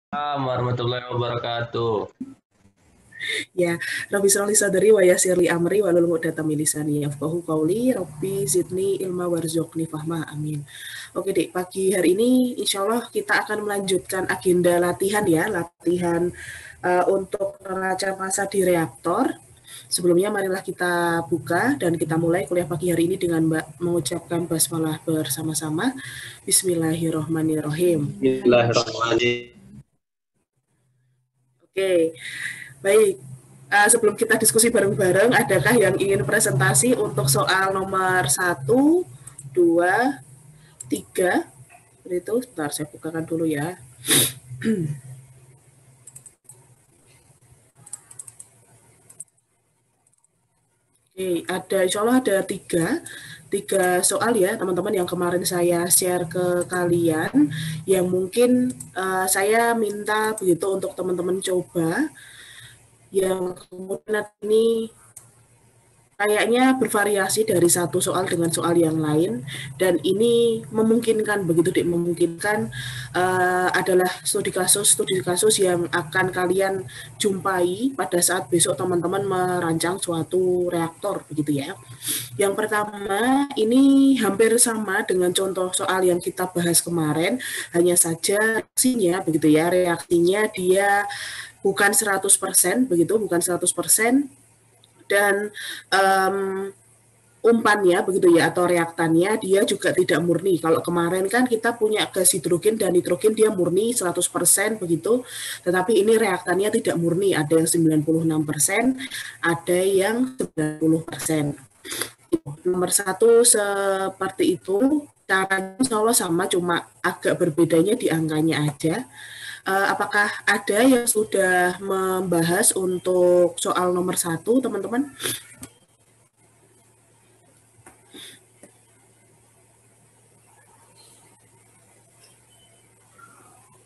Assalamualaikum warahmatullahi wabarakatuh. Ya, Rabbi sholli sadri wa yassirli amri wa lul uqdatam min lisani yafqahu qawli, Rabbi zidni ilma warzuqni fahma, amin. Oke Dek, pagi hari ini insya Allah kita akan melanjutkan agenda latihan ya, latihan untuk neraca massa di reaktor. Sebelumnya marilah kita buka dan kita mulai kuliah pagi hari ini dengan mengucapkan basmalah bersama-sama. Bismillahirrahmanirrahim. Bismillahirrahmanirrahim. Oke, baik. Sebelum kita diskusi bareng-bareng, adakah yang ingin presentasi untuk soal nomor 1, 2, 3? Itu, sebentar saya bukakan dulu ya. Oke, insya Allah ada tiga soal ya teman-teman yang kemarin saya share ke kalian, yang mungkin saya minta begitu untuk teman-teman coba, yang kemudian ini kayaknya bervariasi dari satu soal dengan soal yang lain, dan ini memungkinkan begitu Dek, memungkinkan adalah studi kasus yang akan kalian jumpai pada saat besok teman-teman merancang suatu reaktor begitu ya. Yang pertama ini hampir sama dengan contoh soal yang kita bahas kemarin, hanya saja reaksinya begitu ya, reaksinya dia bukan 100% begitu, bukan 100%, dan umpannya begitu ya, atau reaktannya dia juga tidak murni. Kalau kemarin kan kita punya gas hidrogen dan nitrogen, dia murni 100% begitu, tetapi ini reaktannya tidak murni, ada yang 96%, ada yang 90%. Nomor 1 seperti itu, caranya insya Allah sama, cuma agak berbedanya di angkanya aja. Apakah ada yang sudah membahas untuk soal nomor 1, teman-teman?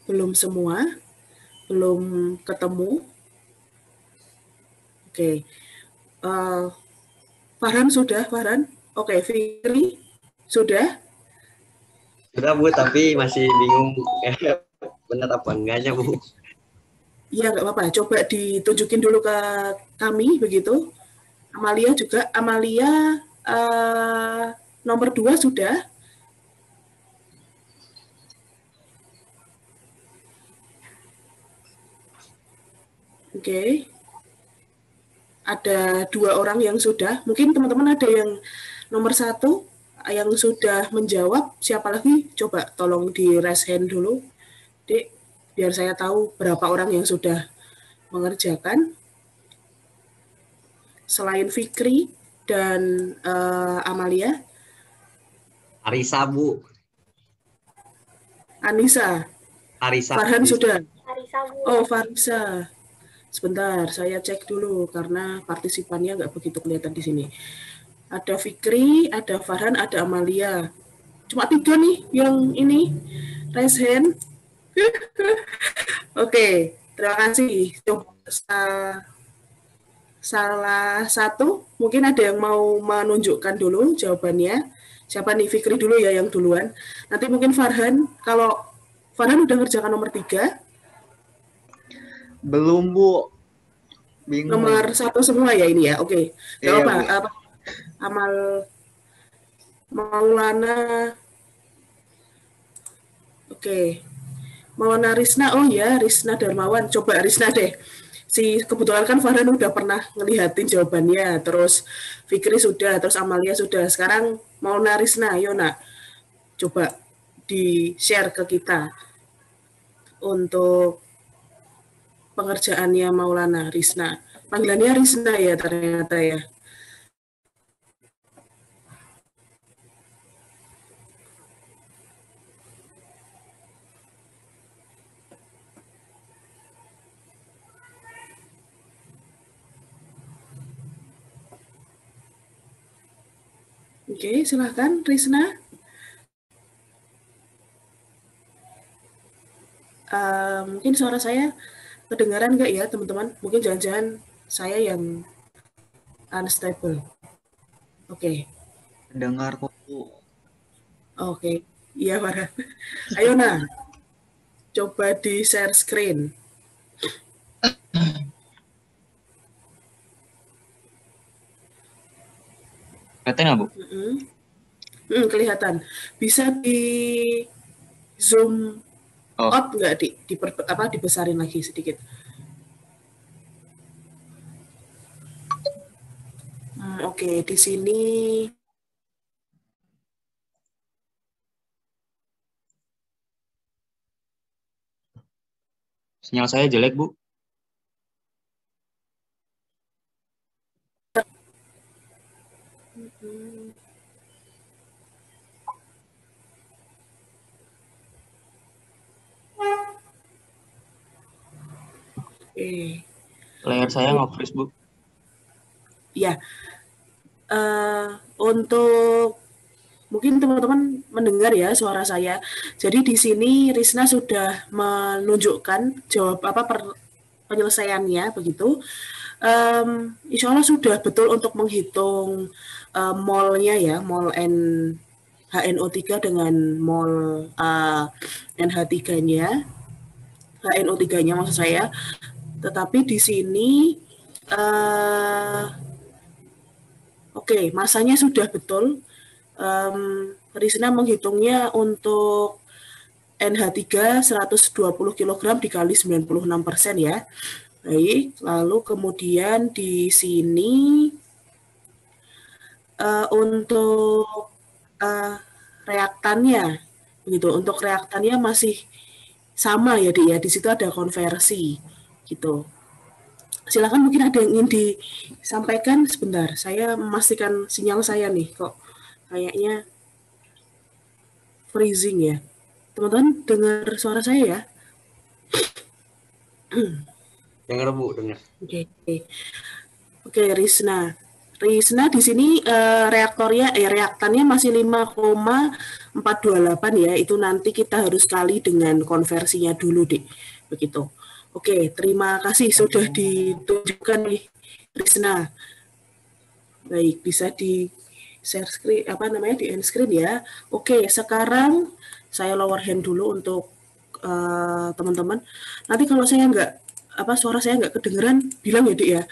Belum semua? Belum ketemu? Oke. Farhan sudah, Farhan? Oke, Fikri sudah? Sudah Bu, tapi masih bingung benar apa enggaknya Bu. Iya, nggak apa-apa. Coba ditunjukin dulu ke kami, begitu. Amalia juga. Amalia nomor 2 sudah? Oke. Ada 2 orang yang sudah. Mungkin teman-teman ada yang nomor 1 yang sudah menjawab. Siapa lagi? Coba tolong di raise hand dulu, Dek, biar saya tahu berapa orang yang sudah mengerjakan. Selain Fikri dan Amalia. Arisa Bu. Anissa. Arisa. Farhan sudah? Arisa Bu. Oh, Farisa. Sebentar, saya cek dulu karena partisipannya nggak begitu kelihatan di sini. Ada Fikri, ada Farhan, ada Amalia. Cuma 3 nih yang ini raise hand. Oke, terima kasih. Coba salah satu, mungkin ada yang mau menunjukkan dulu jawabannya. Siapa nih? Fikri dulu ya yang duluan. Nanti mungkin Farhan, kalau Farhan udah ngerjakan nomor 3. Belum Bu. Bingung. Nomor 1 semua ya ini ya. Oke. Gak Iya, apa-apa. Amal Maulana. Oke. Maulana Risna. Oh ya, Risna Darmawan. Coba Risna deh. Kebetulan kan Farhan udah pernah ngelihatin jawabannya. Terus Fikri sudah, terus Amalia sudah. Sekarang Maulana Risna, ayo nak. Coba di-share ke kita untuk pengerjaannya Maulana Risna. Panggilannya Risna ya ternyata ya. Oke, silahkan Risna. Mungkin suara saya kedengaran nggak ya teman-teman? Mungkin jangan-jangan saya yang unstable. Oke. Dengar kok Bu. Oke. Iya, Farhan. Ayo nah. Coba di share screen. Kelihatan nggak, Bu? Kelihatan. Bisa di zoom Oh, out nggak dibesarin lagi sedikit. Oke, di sini sinyal saya jelek, Bu. Layar saya nge-freeze, Bu. ya, untuk mungkin teman-teman mendengar ya suara saya. Jadi di sini Risna sudah menunjukkan penyelesaiannya begitu. Insya Allah sudah betul untuk menghitung molnya ya, mol HNO3 dengan mol NH3-nya, HNO3-nya maksud saya. Tetapi di sini oke, masanya sudah betul. Risna menghitungnya untuk NH3 120 kg dikali 96% ya. Baik, lalu kemudian di sini untuk reaktannya, begitu. Untuk reaktannya masih sama ya, Dik ya. Di situ ada konversi, gitu. Silakan, mungkin ada yang ingin disampaikan sebentar. Saya memastikan sinyal saya nih kok kayaknya freezing ya. Teman-teman dengar suara saya ya? Dengar Bu, dengar. Oke, Risna. Risna di sini reaktannya masih 5,428 ya. Itu nanti kita harus kali dengan konversinya dulu, Dik. Begitu. Oke, terima kasih sudah ditunjukkan nih, Risna. Baik, bisa di share screen, di end screen ya. Oke, sekarang saya lower hand dulu untuk teman-teman. Nanti kalau saya suara saya nggak kedengeran, bilang ya, Dik ya.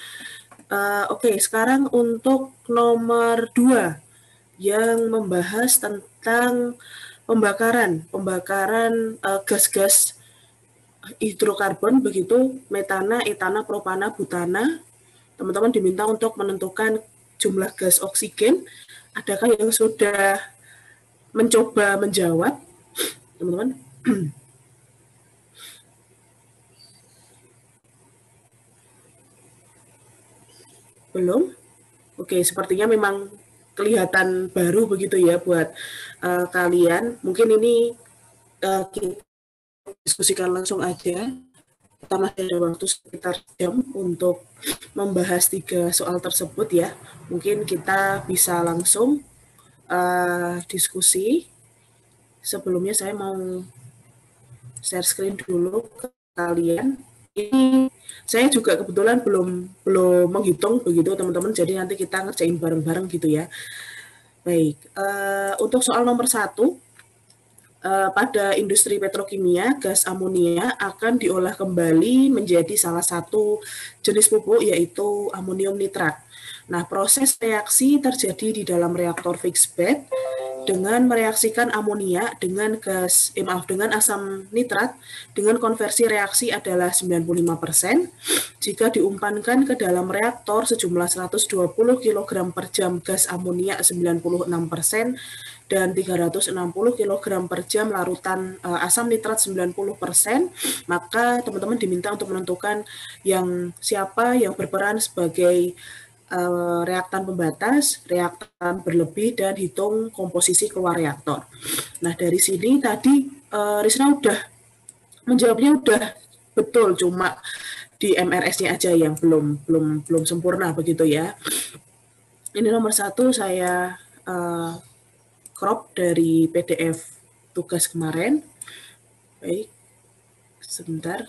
Oke, sekarang untuk nomor 2 yang membahas tentang pembakaran gas-gas hidrokarbon begitu, metana, etana, propana, butana. Teman-teman diminta untuk menentukan jumlah gas oksigen. Adakah yang sudah mencoba menjawab, teman-teman? Belum? Oke, sepertinya memang kelihatan baru begitu ya buat kalian. Mungkin ini kita diskusikan langsung aja. Kita masih ada waktu sekitar jam untuk membahas 3 soal tersebut ya. Mungkin kita bisa langsung diskusi. Sebelumnya saya mau share screen dulu ke kalian. Ini saya juga kebetulan belum menghitung begitu teman-teman. Jadi nanti kita ngerjain bareng-bareng gitu ya. Baik, untuk soal nomor 1. Pada industri petrokimia, gas amonia akan diolah kembali menjadi salah satu jenis pupuk, yaitu amonium nitrat. Nah, proses reaksi terjadi di dalam reaktor fixed bed dengan mereaksikan amonia dengan dengan asam nitrat dengan konversi reaksi adalah 95%. Jika diumpankan ke dalam reaktor sejumlah 120 kg per jam gas amonia 96%, dan 360 kg per jam larutan asam nitrat 90%, maka teman-teman diminta untuk menentukan siapa yang berperan sebagai reaktan pembatas, reaktan berlebih, dan hitung komposisi keluar reaktor. Nah, dari sini tadi Risna menjawabnya udah betul, cuma di MRS-nya aja yang belum sempurna begitu ya. Ini nomor 1 saya crop dari PDF tugas kemarin. Baik, sebentar.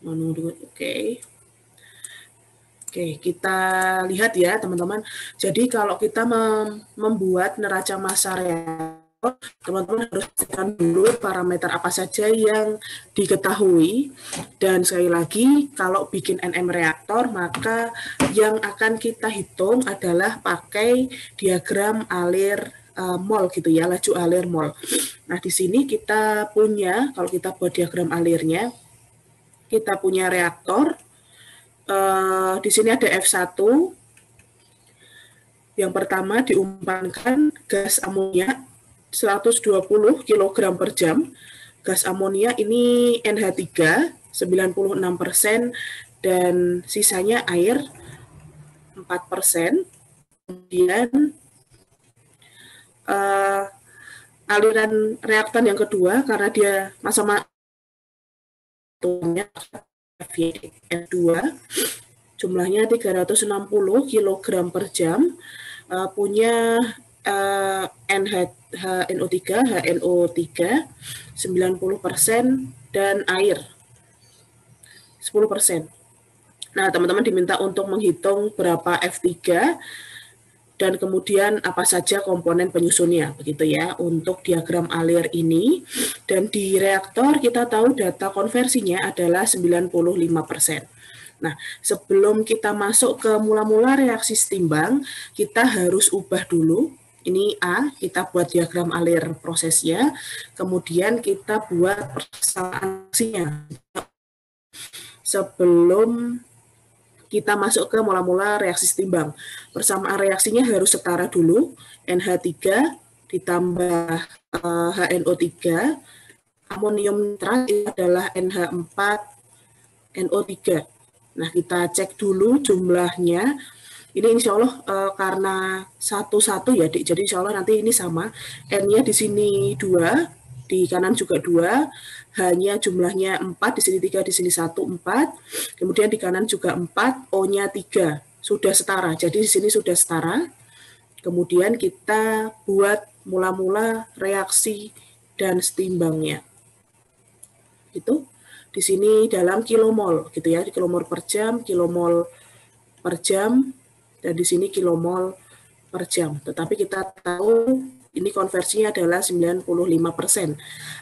Oke. Oke, kita lihat ya teman-teman. Jadi kalau kita membuat neraca massa reaktor teman-teman harus pastikan dulu parameter apa saja yang diketahui. Dan sekali lagi, kalau bikin NM reaktor, maka yang akan kita hitung adalah pakai diagram alir mol gitu ya, laju alir mol. Nah, di sini kita punya, kalau kita buat diagram alirnya, kita punya reaktor. Di sini ada F1. Yang pertama diumpankan gas amonia 120 kg per jam. Gas amonia ini NH3 96% dan sisanya air 4%. Kemudian aliran reaktan yang kedua karena dia masa F2 jumlahnya 360 kg per jam, punya NO3, HNO3 90% dan air 10%. Nah, teman-teman diminta untuk menghitung berapa F3 dan kemudian apa saja komponen penyusunnya, begitu ya, untuk diagram alir ini. Dan di reaktor kita tahu data konversinya adalah 95%. Nah, sebelum kita masuk ke mula-mula reaksi setimbang, kita harus ubah dulu. Ini A, kita buat diagram alir prosesnya, kemudian kita buat persamaan reaksinya. Sebelum kita masuk ke mula-mula reaksi setimbang. Persamaan reaksinya harus setara dulu, NH3 ditambah HNO3, amonium nitrat adalah NH4, NO3. Nah, kita cek dulu jumlahnya. Ini insya Allah karena satu-satu ya, Dik. Jadi insya Allah nanti ini sama. N-nya di sini 2, di kanan juga 2. H-nya jumlahnya 4, di sini 3, di sini 1, 4. Kemudian di kanan juga 4, O-nya 3. Sudah setara, jadi di sini sudah setara. Kemudian kita buat mula-mula reaksi dan setimbangnya. Itu di sini dalam kilomol gitu ya, di kilomol per jam, dan di sini kilomol per jam. Tetapi kita tahu ini konversinya adalah 95%.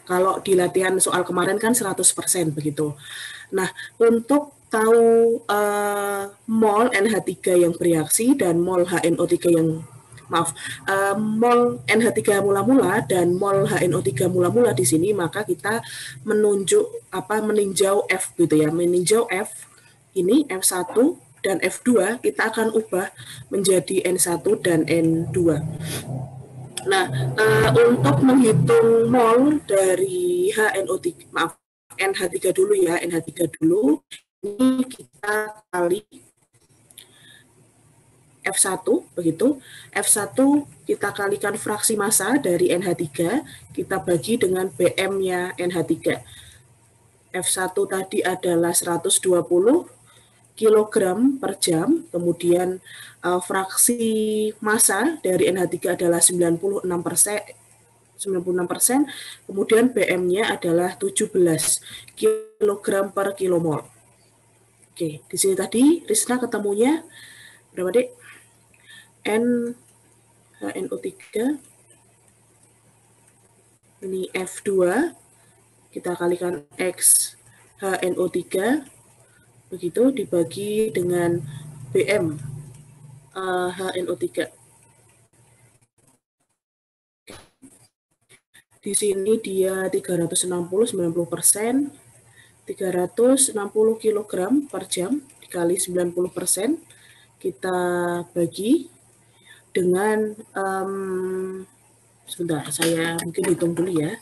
Kalau di latihan soal kemarin kan 100% begitu. Nah, untuk tahu mol NH3 yang bereaksi dan mol HNO3 yang mol NH3 mula-mula dan mol HNO3 mula-mula di sini, maka kita meninjau F gitu ya, meninjau F ini F1 dan F2 kita akan ubah menjadi N1 dan N2. Nah, untuk menghitung mol dari NH3 dulu ya, NH3 dulu, ini kita kali F1, begitu. F1 kita kalikan fraksi massa dari NH3, kita bagi dengan BM-nya NH3. F1 tadi adalah 120 kg per jam, kemudian fraksi massa dari NH3 adalah 96%, kemudian BM-nya adalah 17 kg per kilomol. Oke, di sini tadi Risna ketemunya berapa, Dek? HNO3 ini F2 kita kalikan X HNO3 begitu dibagi dengan BM HNO3. Di sini dia 360 90%, 360 kg per jam dikali 90%, kita bagi dengan sebentar, saya mungkin hitung dulu ya,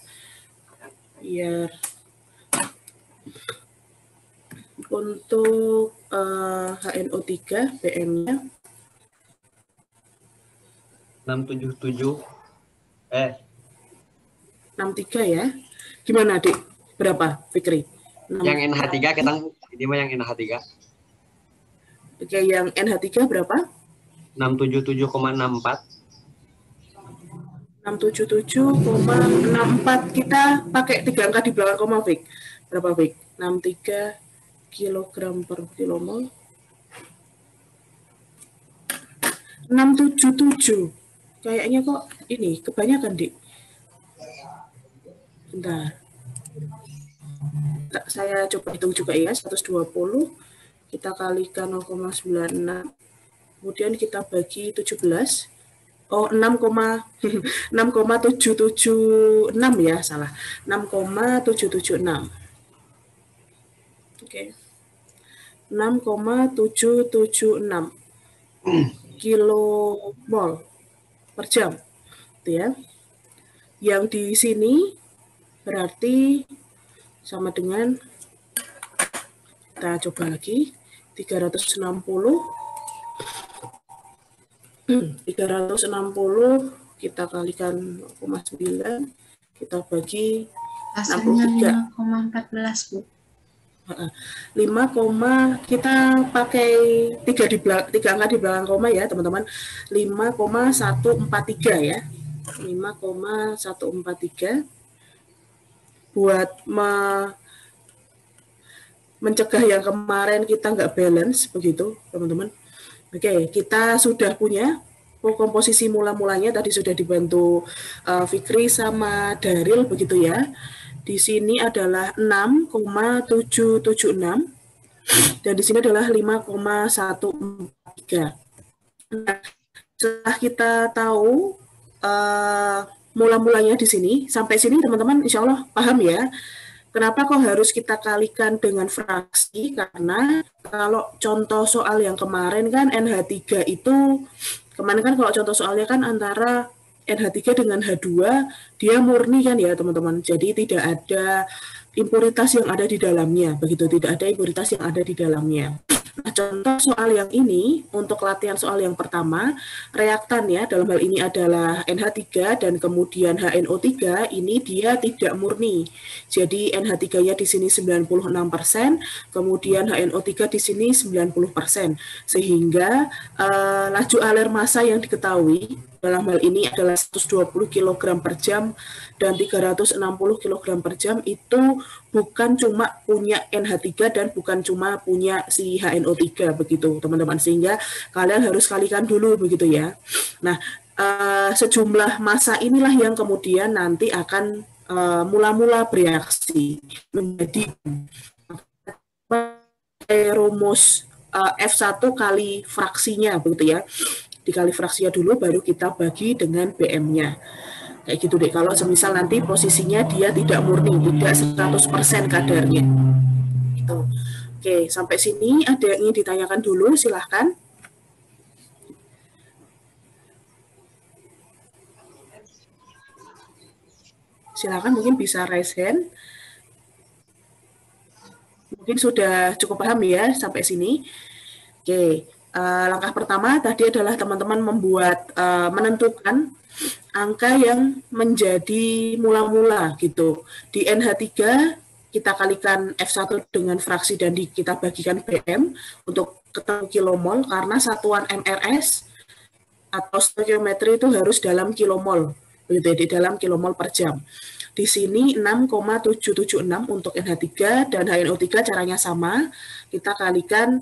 biar untuk HNO3 BM-nya 677 63 ya. Gimana, Dik? Berapa, Fikri? Yang NH3 kita ini mah yang NH3. Oke, yang NH3 berapa? 677,64. 677,64. Kita pakai 3 angka di belakang koma, Fik. Berapa, Fik? 63 kg per kilomol. 677. Kayaknya kok ini kebanyakan, Dik. Bentar. Saya coba hitung juga ya, 120 kita kalikan 0,96, kemudian kita bagi 17. Oh, 6,776 ya, salah. 6,776. Oke. 6,776 kilomol per jam. Gitu ya. Yang di sini berarti sama dengan, kita coba lagi, 360 kita kalikan 0,9, kita bagi hasilnya 5,14 Bu. 5, kita pakai 3 angka di belakang koma ya teman-teman, 5,143 ya, 5,143 buat mencegah yang kemarin kita nggak balance begitu teman-teman. Oke, kita sudah punya komposisi mula-mulanya, tadi sudah dibantu Fikri sama Daril begitu ya. Di sini adalah 6,776 dan di sini adalah 5,143. Nah, setelah kita tahu mula-mulanya di sini, sampai sini teman-teman insya Allah paham ya. Kenapa kok harus kita kalikan dengan fraksi? Karena kalau contoh soal yang kemarin kan NH3 itu, kemarin kan kalau contoh soalnya kan antara NH3 dengan H2, dia murni kan ya teman-teman. Jadi tidak ada impuritas yang ada di dalamnya, begitu, tidak ada impuritas yang ada di dalamnya. Nah, contoh soal yang ini, untuk latihan soal yang pertama, reaktan ya, dalam hal ini adalah NH3 dan kemudian HNO3, ini dia tidak murni. Jadi NH3-nya di sini 96%, kemudian HNO3 di sini 90%. Sehingga laju alir massa yang diketahui dalam hal ini adalah 120 kg per jam dan 360 kg per jam, itu bukan cuma punya NH3 dan bukan cuma punya si HNO3 begitu teman-teman, sehingga kalian harus kalikan dulu begitu ya. Nah, sejumlah massa inilah yang kemudian nanti akan mula-mula bereaksi menjadi rumus F1 kali fraksinya begitu ya. Dikali fraksinya dulu baru kita bagi dengan BM-nya. Kayak gitu deh, kalau semisal nanti posisinya dia tidak murni, tidak 100% kadarnya. Gitu. Oke, sampai sini ada yang ingin ditanyakan dulu, silahkan. Silahkan, mungkin bisa raise hand. Mungkin sudah cukup paham ya sampai sini. Oke, langkah pertama tadi adalah teman-teman membuat, menentukan angka yang menjadi mula-mula gitu. Di NH3 kita kalikan F1 dengan fraksi dan kita bagikan BM untuk ketemu kilomol, karena satuan MRS atau stoikiometri itu harus dalam kilomol, begitu ya, di dalam kilomol per jam. Di sini 6,776 untuk NH3 dan HNO3 caranya sama, kita kalikan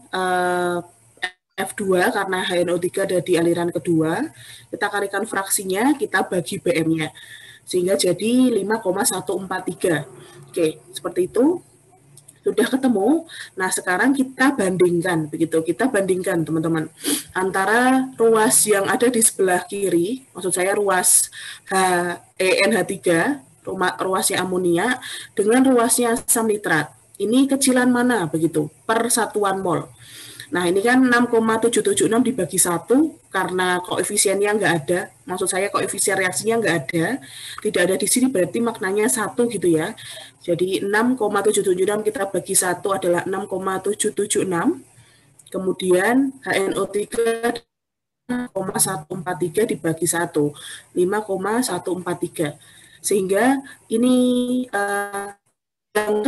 F2 karena HNO3 ada di aliran kedua, kita kalikan fraksinya, kita bagi BM-nya, sehingga jadi 5,143. Oke, seperti itu. Sudah ketemu. Nah, sekarang kita bandingkan, begitu. Kita bandingkan, teman-teman, antara ruas yang ada di sebelah kiri, maksud saya ruas NH3, ruasnya amonia, dengan ruasnya asam nitrat. Ini kecilan mana, begitu, per satuan mol. Nah, ini kan 6,776 dibagi 1, karena koefisiennya nggak ada, maksud saya koefisien reaksinya nggak ada, tidak ada di sini, berarti maknanya 1 gitu ya. Jadi 6,776 kita bagi 1 adalah 6,776, kemudian HNO3 5,143 dibagi 1, 5,143. Sehingga ini yang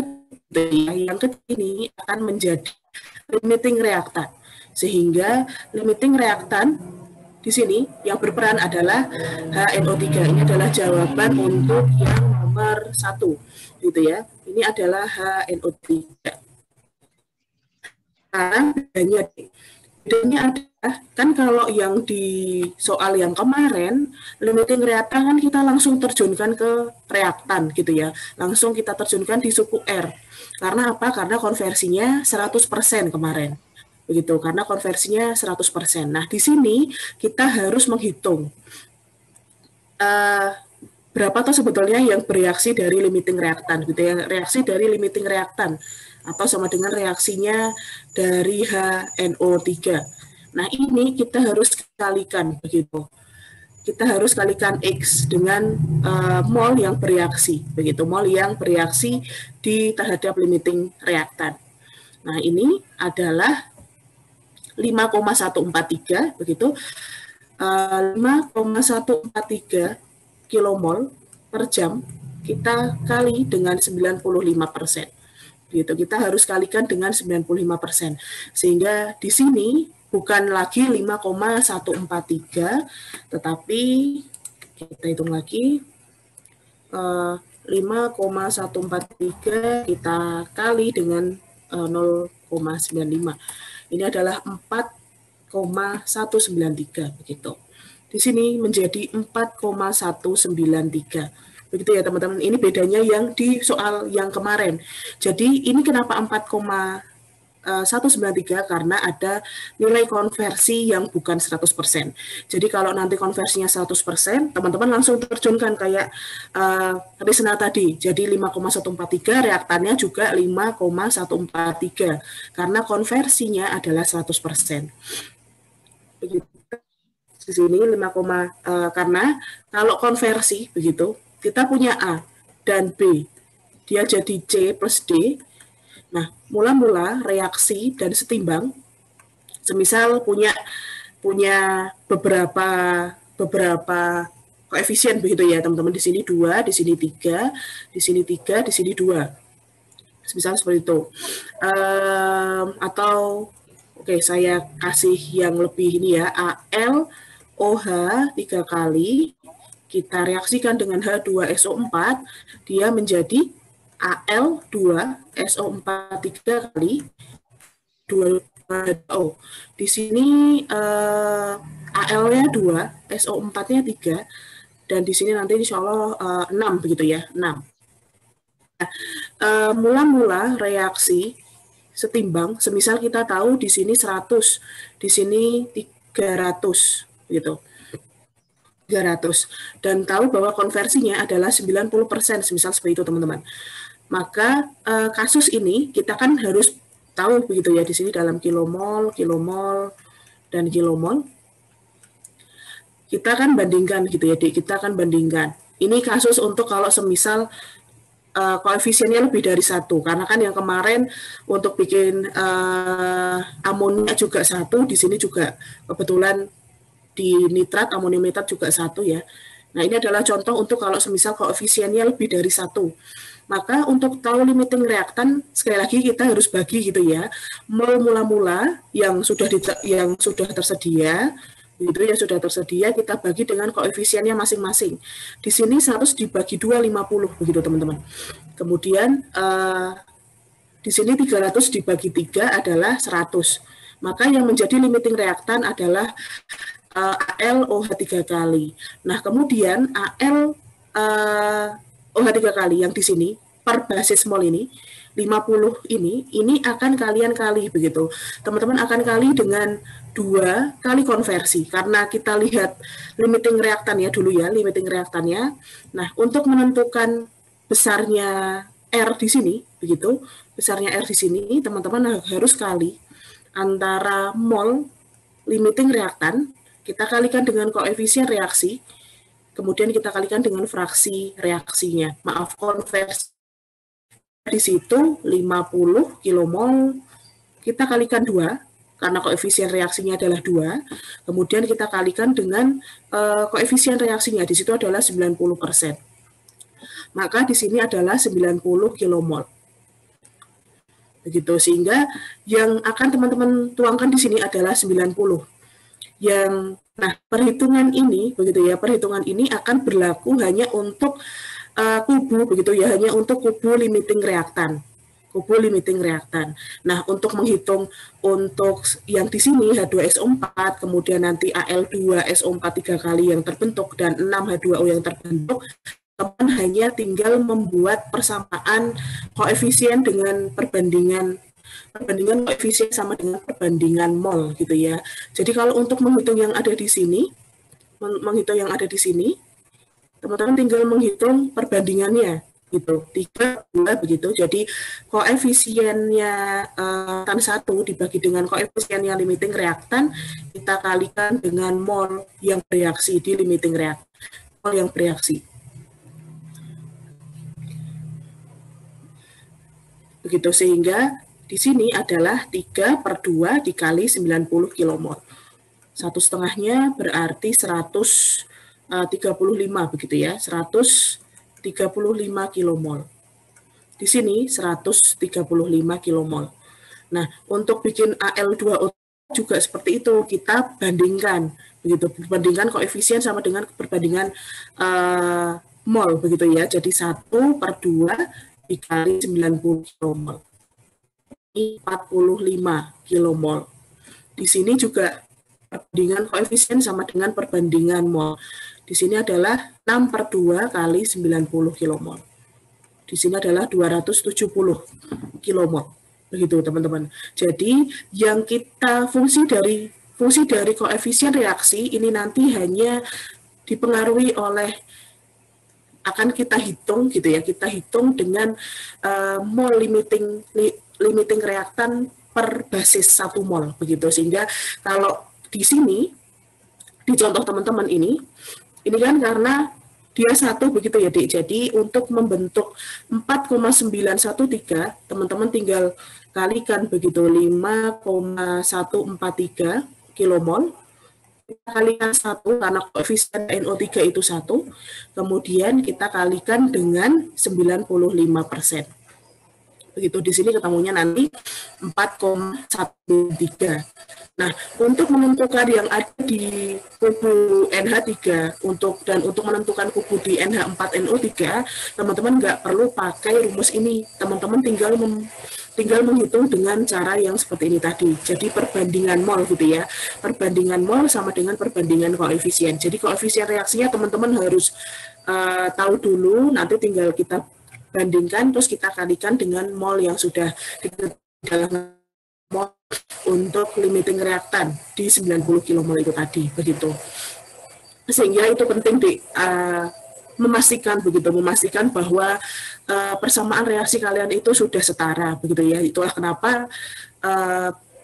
ketiga ini akan menjadi limiting reaktan, sehingga limiting reaktan di sini yang berperan adalah HNO3. Ini adalah jawaban untuk yang nomor 1, gitu ya. Ini adalah HNO3. Sekarang bedanya ada kan kalau yang di soal yang kemarin, limiting reaktan kan kita langsung terjunkan ke reaktan gitu ya. Langsung kita terjunkan di suku R. Karena apa? Karena konversinya 100% kemarin. Begitu, karena konversinya 100%. Nah, di sini kita harus menghitung berapa tuh sebetulnya yang bereaksi dari limiting reaktan gitu ya. Reaksi dari limiting reaktan atau sama dengan reaksinya dari HNO3. Nah, ini kita harus kalikan begitu. Kita harus kalikan X dengan mol yang bereaksi, begitu, mol yang bereaksi di terhadap limiting reaktan. Nah, ini adalah 5,143 begitu. 5,143 kilomol per jam kita kali dengan 95%. Gitu, kita harus kalikan dengan 95%. Sehingga di sini bukan lagi 5,143, tetapi kita hitung lagi 5,143 kita kali dengan 0,95. Ini adalah 4,193 begitu. Di sini menjadi 4,193. Begitu ya teman-teman. Ini bedanya yang di soal yang kemarin. Jadi ini kenapa 4,193 karena ada nilai konversi yang bukan 100%. Jadi kalau nanti konversinya 100%, teman-teman langsung terjunkan kayak Risna tadi. Jadi 5,143 reaktannya juga 5,143 karena konversinya adalah 100%. Begitu. Di sini 5, karena kalau konversi begitu, kita punya A dan B. Dia jadi C plus D. Nah, mula-mula reaksi dan setimbang, semisal punya beberapa koefisien begitu ya teman-teman, di sini 2, di sini 3, di sini 3, di sini 2. Semisal seperti itu. Atau oke, saya kasih yang lebih ini ya, Al OH 3 kali, kita reaksikan dengan H2SO4, dia menjadi Al2SO4 3 kali 2O. Di sini Al-nya 2, SO4-nya 3, dan di sini nanti insya Allah 6 begitu ya, 6. Nah, mula-mula reaksi setimbang, semisal kita tahu di sini 100, di sini 300 gitu. 300 dan tahu bahwa konversinya adalah 90%, semisal seperti itu teman-teman. Maka kasus ini kita kan harus tahu begitu ya, di sini dalam kilomol, kilomol, dan kilomol. Kita kan bandingkan gitu ya, kita akan bandingkan. Ini kasus untuk kalau semisal koefisiennya lebih dari 1, karena kan yang kemarin untuk bikin amonia juga 1, di sini juga kebetulan di nitrat, amonium nitrat juga 1 ya. Nah, ini adalah contoh untuk kalau semisal koefisiennya lebih dari 1. Maka untuk tahu limiting reaktan, sekali lagi kita harus bagi gitu ya. Mol mula-mula yang sudah tersedia, itu yang sudah tersedia kita bagi dengan koefisiennya masing-masing. Di sini 100 dibagi 2, 50 begitu teman-teman. Kemudian di sini 300 dibagi 3 adalah 100. Maka yang menjadi limiting reaktan adalah AlOH 3 kali. Nah, kemudian OH 3 kali yang di sini per basis mol ini 50 ini akan kalian kali begitu. Teman-teman akan kali dengan 2 kali konversi karena kita lihat limiting reaktan ya dulu ya, limiting reaktannya. Nah, untuk menentukan besarnya R di sini begitu, besarnya R di sini teman-teman harus kali antara mol limiting reaktan, kita kalikan dengan koefisien reaksi, kemudian kita kalikan dengan fraksi reaksinya. Maaf, konversi di situ 50 kilomol, kita kalikan 2, karena koefisien reaksinya adalah 2, kemudian kita kalikan dengan koefisien reaksinya, di situ adalah 90%. Maka di sini adalah 90 kilomol. Begitu, sehingga yang akan teman-teman tuangkan di sini adalah 90. Nah, perhitungan ini begitu ya, perhitungan ini akan berlaku hanya untuk kubu begitu ya, hanya untuk kubu limiting reaktan. kubu limiting reaktan. Nah, untuk menghitung untuk yang di sini H2SO4, kemudian nanti Al2SO4 3 kali yang terbentuk dan 6 H2O yang terbentuk, teman hanya tinggal membuat persamaan koefisien dengan perbandingan koefisien sama dengan perbandingan mol gitu ya. Jadi kalau untuk menghitung yang ada di sini, teman-teman tinggal menghitung perbandingannya gitu, 3, 2 begitu. Jadi koefisiennya tan 1 dibagi dengan koefisiennya limiting reaktan, kita kalikan dengan mol yang bereaksi di limiting reaktan, mol yang bereaksi. Begitu, sehingga di sini adalah 3/2 dikali 90 kilomol. 1/2-nya berarti 135 begitu ya, 135 kilomol. Di sini 135 kilomol. Nah, untuk bikin Al2O juga seperti itu, kita bandingkan begitu, bandingkan koefisien sama dengan perbandingan mol begitu ya. Jadi 1/2 dikali 90 kilomol. Ini 45 kilomol. Di sini juga perbandingan koefisien sama dengan perbandingan mol. Di sini adalah 6/2 kali 90 kilomol. Di sini adalah 270 kilomol. Begitu teman-teman. Jadi yang kita fungsi dari koefisien reaksi ini nanti hanya dipengaruhi oleh, akan kita hitung gitu ya, kita hitung dengan mol limiting reaktan per basis 1 mol begitu. Sehingga kalau di sini di contoh teman-teman ini kan karena dia 1 begitu ya Dik. Jadi untuk membentuk 4,913 teman-teman tinggal kalikan begitu, 5,143 kilomol. Kita kalikan 1 karena koefisien NO3 itu 1, kemudian kita kalikan dengan 95%. Begitu, di sini ketemunya nanti 4,13. Nah, untuk menentukan yang ada di kubu NH3 untuk menentukan kubu di NH4NO3, teman-teman nggak perlu pakai rumus ini. Teman-teman tinggal menghitung dengan cara yang seperti ini tadi. Jadi perbandingan mol gitu ya. Perbandingan mol sama dengan perbandingan koefisien. Jadi koefisien reaksinya teman-teman harus tahu dulu, nanti tinggal kita bandingkan, terus kita kalikan dengan mol yang sudah di dalam mol untuk limiting reaktan di 90 kilomol itu tadi, begitu. Sehingga itu penting memastikan bahwa persamaan reaksi kalian itu sudah setara, begitu ya. Itulah kenapa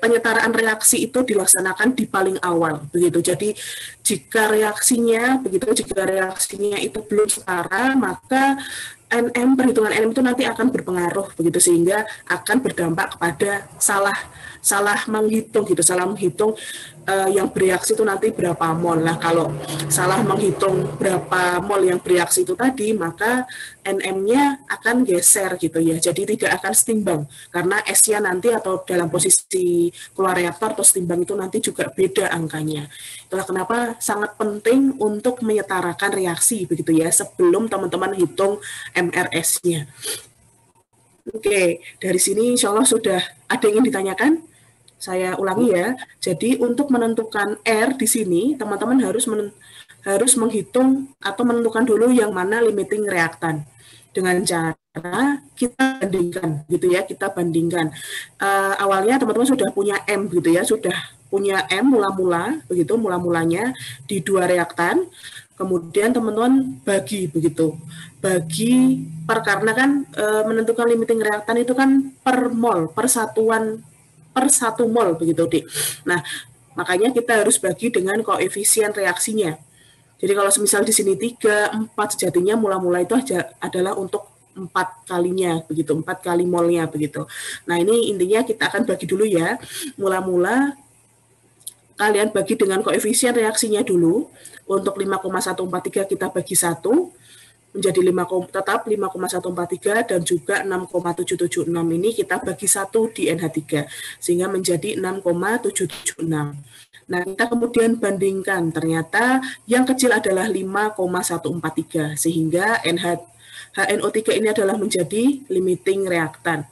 penyetaraan reaksi itu dilaksanakan di paling awal, begitu. Jadi jika reaksinya itu belum setara, maka perhitungan NM itu nanti akan berpengaruh begitu, sehingga akan berdampak kepada salah menghitung yang bereaksi itu nanti berapa mol. Nah, kalau salah menghitung berapa mol yang bereaksi itu tadi, maka NM-nya akan geser gitu ya. Jadi tidak akan setimbang karena S-nya nanti atau dalam posisi keluar reaktor atau setimbang itu nanti juga beda angkanya. Itulah kenapa sangat penting untuk menyetarakan reaksi begitu ya sebelum teman-teman hitung MRS-nya. Oke, dari sini insya Allah sudah ada yang ingin ditanyakan? Saya ulangi ya. Jadi untuk menentukan R di sini, teman-teman harus menghitung atau menentukan dulu yang mana limiting reaktan. Dengan cara kita bandingkan, gitu ya, kita bandingkan. Awalnya teman-teman sudah punya M, gitu ya, sudah punya M mula-mulanya di 2 reaktan. Kemudian teman-teman bagi begitu, karena kan menentukan limiting reaktan itu kan per mol, per 1 mol begitu Dik. Nah, makanya kita harus bagi dengan koefisien reaksinya. Jadi kalau semisal di sini 3, 4 sejatinya mula-mula itu adalah untuk 4 kalinya begitu, 4 kali molnya begitu. Nah, ini intinya kita akan bagi dulu ya. Mula-mula kalian bagi dengan koefisien reaksinya dulu. Untuk 5,143 kita bagi 1 menjadi 5,143 dan juga 6,776 ini kita bagi 1 di NH3 sehingga menjadi 6,776. Nah, kita kemudian bandingkan, ternyata yang kecil adalah 5,143 sehingga HNO3 ini adalah menjadi limiting reaktan.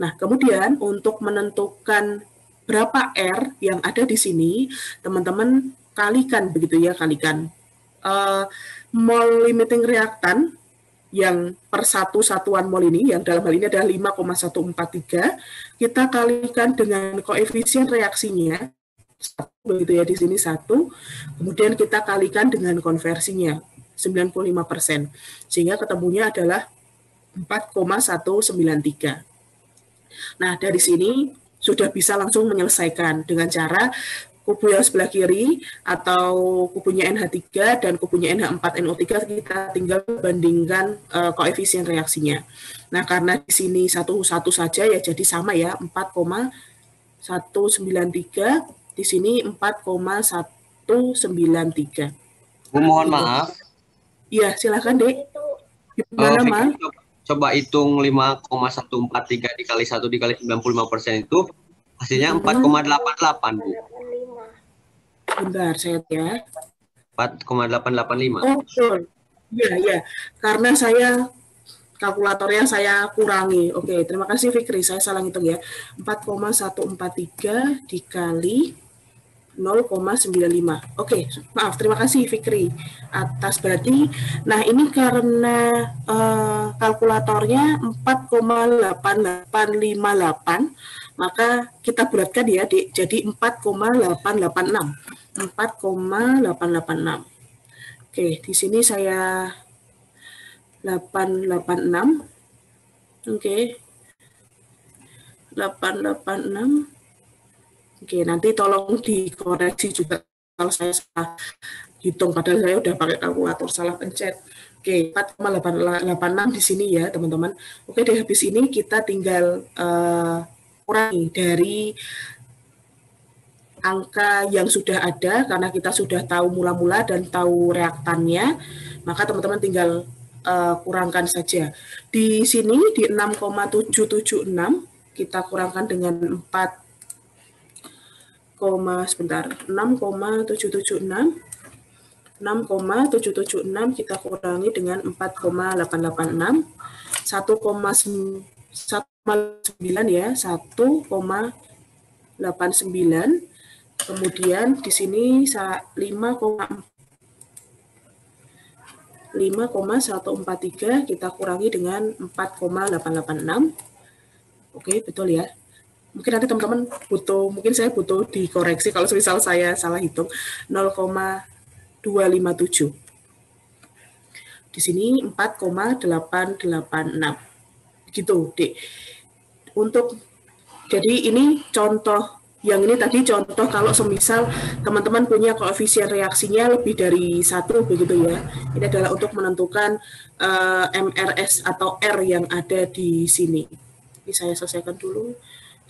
Nah, kemudian untuk menentukan berapa R yang ada di sini, teman-teman kalikan begitu ya, kalikan. Mol limiting reaktan yang per satu satuan mol ini, yang dalam hal ini adalah 5,143, kita kalikan dengan koefisien reaksinya, begitu ya, di sini 1, kemudian kita kalikan dengan konversinya, 95%, sehingga ketemunya adalah 4,193. Nah, dari sini sudah bisa langsung menyelesaikan dengan cara kubu yang sebelah kiri atau kubunya NH3 dan kubunya NH4NO3 kita tinggal bandingkan koefisien reaksinya. Nah, karena di sini satu-satu saja ya jadi sama ya, 4,193, di sini 4,193. Mohon maaf. Iya, silakan, Dek. Gimana, Ma? Coba hitung 5,143 dikali 1 dikali 95% itu hasilnya 4,88, Bu. Bentar, saya ya. 4,885. Oh, betul. Iya, iya. Karena saya kalkulatornya saya kurangi. Oke, terima kasih Fikri. Saya salah hitung ya. 4,143 dikali 0,95. Oke, maaf. Terima kasih Fikri atas berarti. Nah, ini karena kalkulatornya 4,8858, maka kita bulatkan ya, Dik. Jadi 4,886. 4,886. Oke, di sini saya 886. Oke. 886. Oke, nanti tolong dikoreksi juga kalau saya salah hitung, padahal saya udah pakai kalkulator salah pencet. Oke, 4,886 di sini ya, teman-teman. Oke, deh habis ini kita tinggal kurangi dari angka yang sudah ada, karena kita sudah tahu mula-mula dan tahu reaktannya, maka teman-teman tinggal kurangkan saja. Di sini di 6,776 kita kurangkan dengan 6,776 kita kurangi dengan 4,886, 1,9 ya, 1,89, kemudian di sini 5,143 kita kurangi dengan 4,886. Oke, betul ya. Mungkin nanti teman-teman mungkin saya butuh dikoreksi kalau misal saya salah hitung, 0,257. Di sini 4,886. Begitu, Dek. Jadi ini contoh, yang ini tadi contoh kalau semisal teman-teman punya koefisien reaksinya lebih dari 1 begitu ya. Ini adalah untuk menentukan MRS atau R yang ada di sini. Ini saya selesaikan dulu.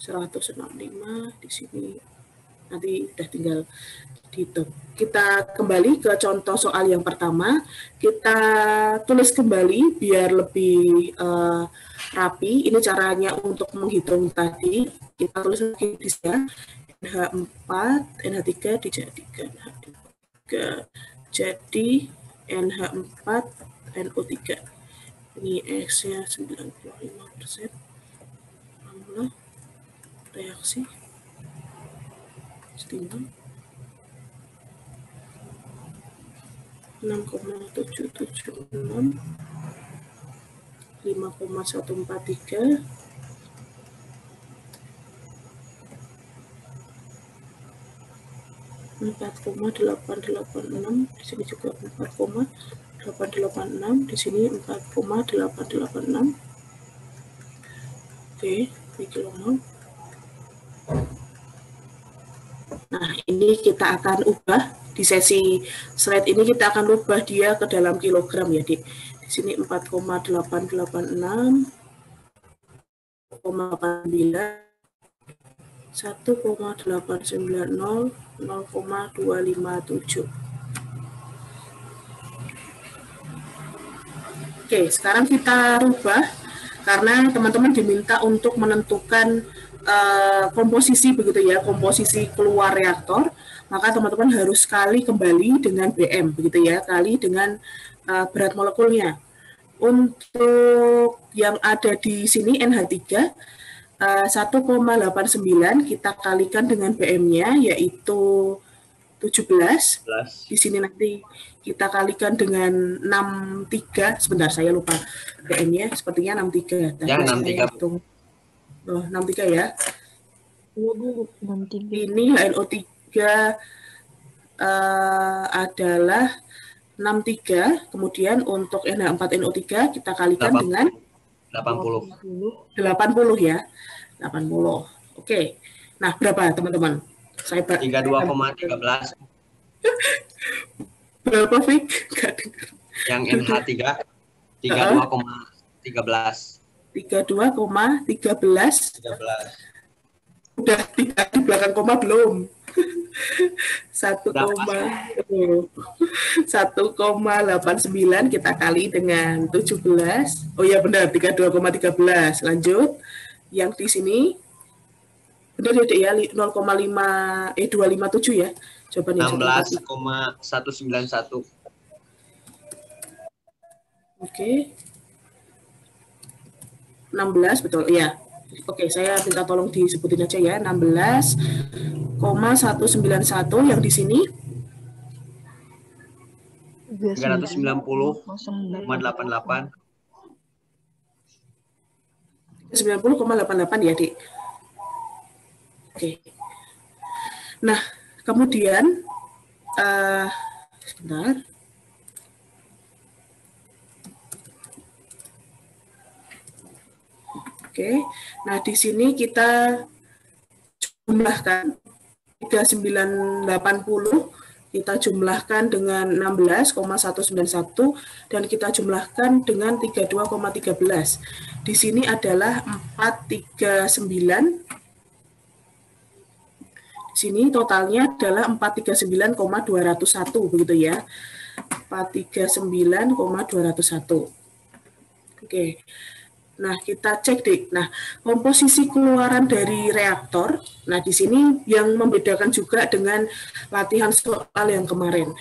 165 di sini, nanti udah tinggal dihitung. Kita kembali ke contoh soal yang pertama, kita tulis kembali biar lebih rapi. Ini caranya untuk menghitung tadi, kita tulis lagi di sini, NH4, NH3 dijadikan NH3 jadi NH4 NO3. Ini X-nya 95%. Alhamdulillah. Reaksi setimbang 6,776 5,143 4,886, di sini juga 4,886, di sini 4,886. Oke, ini kilomol. Nah, ini kita akan ubah di sesi slide ini, kita akan ubah dia ke dalam kilogram ya, Dik. Di sini 4,886, 1,890, 0,257. Oke, sekarang kita rubah karena teman-teman diminta untuk menentukan komposisi begitu ya, komposisi keluar reaktor, maka teman-teman harus kali kembali dengan BM begitu ya, kali dengan berat molekulnya. Untuk yang ada di sini NH3, 1,89 kita kalikan dengan BM-nya yaitu 17. Di sini nanti kita kalikan dengan 63. Sebentar, saya lupa BM-nya, sepertinya 63. Ya, 63. Oh, 63 ya. Iya, Bu, 63. Ini HNO3 adalah 63. Kemudian untuk NH4NO3 kita kalikan dengan 80 ya. 80. Oke. Nah, berapa teman-teman? Saya 32,13. Berapa, Fik? Gak dengar. Yang NH3 32,13. 32,13. Udah tidak di belakang koma belum? 1,89 kita kali dengan 17. Oh ya benar, 32,13. Lanjut. Yang di sini benar ya, 257 ya. Coba nih 16,191. Oke. 16 betul. Iya. Oke, saya minta tolong disebutin aja ya. 16,191 yang di sini 390,88. 90,88 ya, Dik. Oke. Nah, kemudian sebentar. Oke. Nah, di sini kita jumlahkan 3980 kita jumlahkan dengan 16,191 dan kita jumlahkan dengan 32,13. Di sini adalah 439. Di sini totalnya adalah 439,201 begitu ya. 439,201. Oke. Nah, kita cek deh. Nah, komposisi keluaran dari reaktor. Nah, di sini yang membedakan juga dengan latihan soal yang kemarin.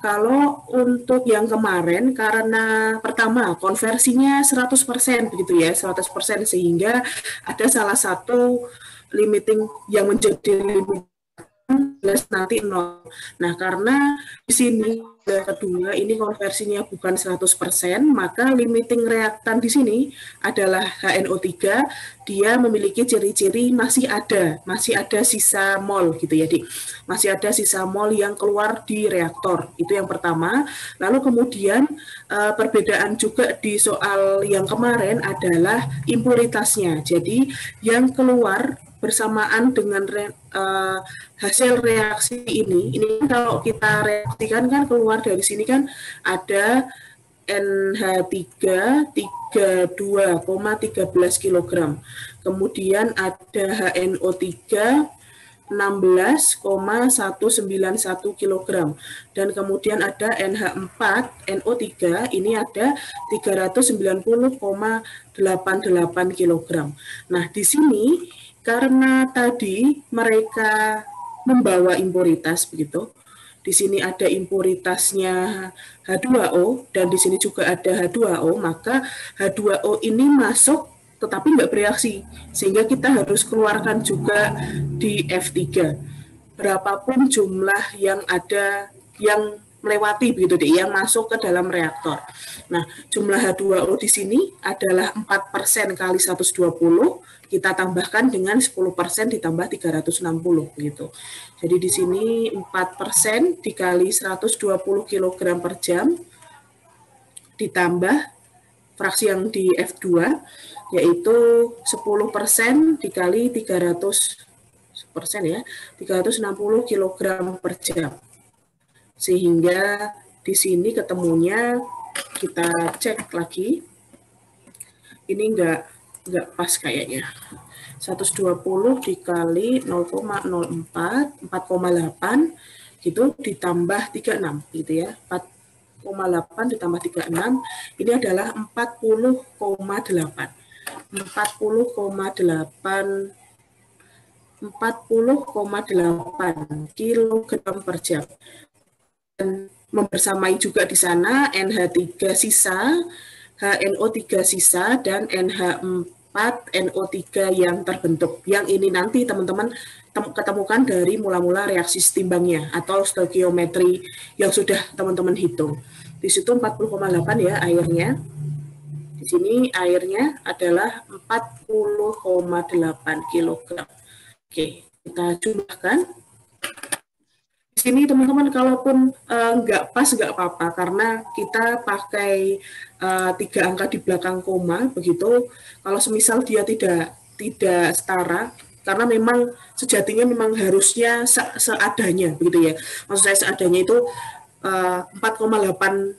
Kalau untuk yang kemarin, karena pertama, konversinya 100% begitu ya, 100%, sehingga ada salah satu limiting yang menjadi limiting nanti 0. Nah, karena di sini kedua ini konversinya bukan 100%, maka limiting reaktan di sini adalah HNO3, dia memiliki ciri-ciri masih ada sisa mol gitu ya, Dik. Masih ada sisa mol yang keluar di reaktor. Itu yang pertama. Lalu kemudian perbedaan juga di soal yang kemarin adalah impuritasnya. Jadi yang keluar bersamaan dengan hasil reaksi ini kalau kita reaksikan kan keluar dari sini kan ada NH3 32,13 kg. Kemudian ada HNO3 16,191 kg. Dan kemudian ada NH4 NO3 ini ada 390,88 kg. Nah, di sini karena tadi mereka membawa impuritas begitu. Di sini ada impuritasnya H2O dan di sini juga ada H2O, maka H2O ini masuk tetapi nggak bereaksi, sehingga kita harus keluarkan juga di F3. Berapapun jumlah yang ada yang melewati begitu deh, yang masuk ke dalam reaktor. Nah, jumlah H2O di sini adalah 4% kali 120, kita tambahkan dengan 10% ditambah 360 gitu. Jadi di sini 4% dikali 120 kg per jam ditambah fraksi yang di F2 yaitu 10% dikali 300% ya, 360 kg per jam. Sehingga di sini ketemunya kita cek lagi. Ini enggak pas kayaknya. 120 dikali 0,04 4,8 gitu ditambah 36 gitu ya. 4,8 ditambah 36 ini adalah 40,8 kg per jam. Dan membersamai juga di sana NH3 sisa, HNO3 sisa, dan NH4 NO3 yang terbentuk. Yang ini nanti teman-teman ketemukan dari mula-mula reaksi setimbangnya atau stoikiometri yang sudah teman-teman hitung. Di situ 40,8 ya airnya. Di sini airnya adalah 40,8 kg. Oke, kita jumlahkan. Di sini teman-teman kalaupun nggak pas nggak apa-apa karena kita pakai 3 angka di belakang koma begitu. Kalau semisal dia tidak setara karena memang sejatinya memang harusnya seadanya begitu ya. Maksud saya seadanya itu 4,886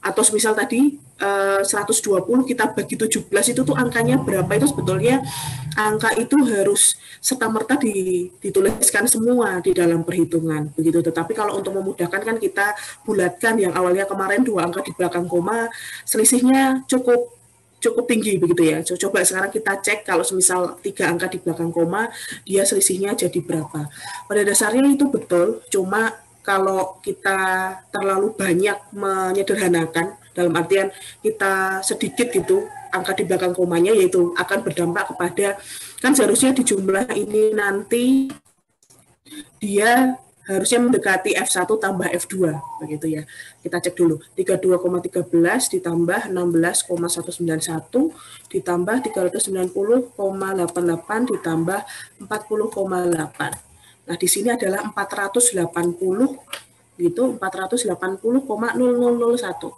atau semisal tadi 120 kita bagi 17 itu tuh angkanya berapa itu sebetulnya angka itu harus serta-merta dituliskan semua di dalam perhitungan begitu. Tetapi kalau untuk memudahkan kan kita bulatkan yang awalnya kemarin 2 angka di belakang koma selisihnya cukup tinggi begitu ya. Coba sekarang kita cek kalau semisal 3 angka di belakang koma dia selisihnya jadi berapa. Pada dasarnya itu betul, cuma kalau kita terlalu banyak menyederhanakan dalam artian kita sedikit gitu angka di belakang komanya yaitu akan berdampak kepada kan seharusnya di jumlah ini nanti dia harusnya mendekati F1 tambah F2 begitu ya. Kita cek dulu. 32,13 ditambah 16,191 ditambah 390,88 ditambah 40,8. Nah, di sini adalah 480 gitu, 480,0001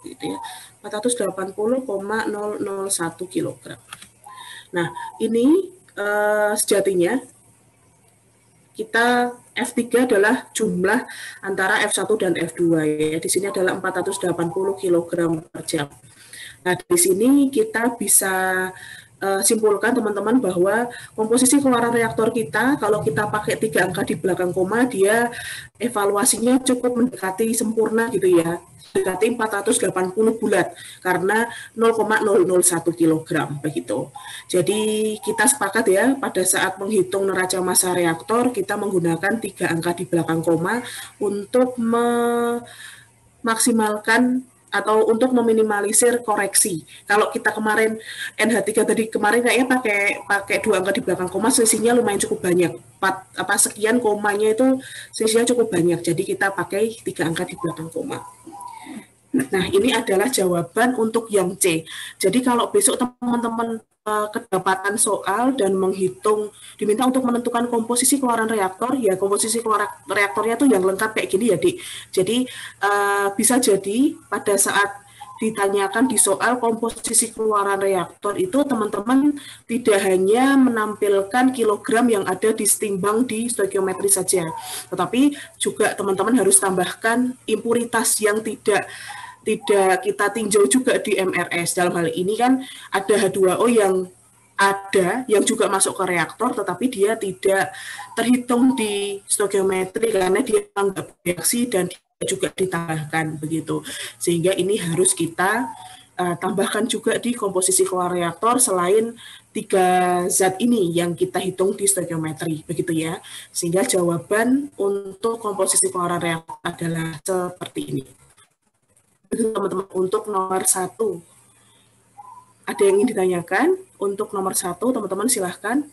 gitu ya. 480,001 kg. Nah, ini sejatinya kita F3 adalah jumlah antara F1 dan F2 ya. Di sini adalah 480 kg per jam. Nah, di sini kita bisa simpulkan teman-teman bahwa komposisi keluaran reaktor kita kalau kita pakai 3 angka di belakang koma dia evaluasinya cukup mendekati sempurna gitu ya. Mendekati 480 bulat karena 0,001 kg begitu. Jadi kita sepakat ya pada saat menghitung neraca massa reaktor kita menggunakan 3 angka di belakang koma untuk memaksimalkan atau untuk meminimalisir koreksi. Kalau kita kemarin NH3 tadi kemarin kayaknya pakai 2 angka di belakang koma selisihnya lumayan cukup banyak. Sekian komanya itu selisihnya cukup banyak. Jadi kita pakai 3 angka di belakang koma. Nah, ini adalah jawaban untuk yang C. Jadi kalau besok teman-teman kedapatan soal dan diminta untuk menentukan komposisi keluaran reaktor, ya komposisi keluaran reaktornya tuh yang lengkap kayak gini ya, Dik. Jadi bisa jadi pada saat ditanyakan di soal komposisi keluaran reaktor itu teman-teman tidak hanya menampilkan kilogram yang ada di setimbang di stoikiometri saja, tetapi juga teman-teman harus tambahkan impuritas yang tidak kita tinjau juga di MRS. Dalam hal ini kan ada H2O yang juga masuk ke reaktor tetapi dia tidak terhitung di stoikiometri karena dia anggap reaksi dan juga ditambahkan begitu. Sehingga ini harus kita tambahkan juga di komposisi keluaran reaktor selain 3 zat ini yang kita hitung di stoikiometri begitu ya. Sehingga jawaban untuk komposisi keluaran reaktor adalah seperti ini. Teman-teman untuk nomor 1 ada yang ingin ditanyakan? Untuk nomor 1 teman-teman silahkan.